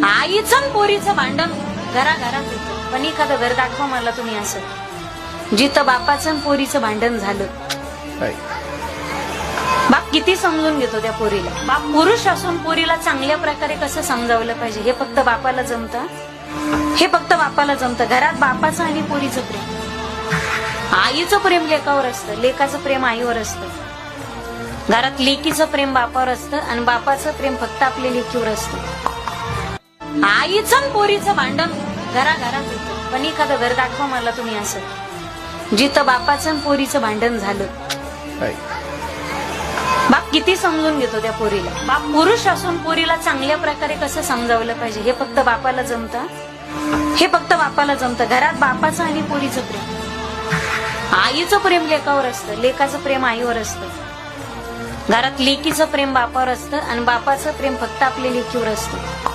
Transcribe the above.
आईचं आणि पोरीचं भांडण घराघरात होतं, पण एखादं घर दाखवा मला तुम्ही असं जिथं बापाचं आणि पोरीचं भांडण झालं. बाप किती समजून घेतो त्या पोरीला. बाप पुरुष असून पोरीला चांगल्या प्रकारे कसं समजावलं पाहिजे हे फक्त बापाला जमतं. हे फक्त बापाला जमतं. घरात बापाचं आणि पोरीचं प्रेम, आईचं प्रेम लेकावर असतं, लेकाचं प्रेम आईवर असतं. घरात लेकीचं प्रेम बापावर असतं आणि बापाचं प्रेम फक्त आपल्या लेकीवर असतं. आईचं आणि पोरीचं भांडण घराघरात होतं, पण एखादं घर दाखवा मला तुम्ही असं जिथं बापाचं आणि पोरीचं भांडण झालं. बाप किती समजून घेतो त्या पोरीला. बाप पुरुष असून पोरीला चांगल्या प्रकारे कसं समजावलं पाहिजे हे फक्त बापाला जमतं. हे फक्त बापाला जमतं. घरात बापाचं आणि पोरीचं प्रेम, आईचं प्रेम लेकावर असतं, लेकाचं प्रेम आईवर असतं. घरात लेकीचं प्रेम बापावर असतं आणि बापाचं प्रेम फक्त आपल्या लेकीवर असतं.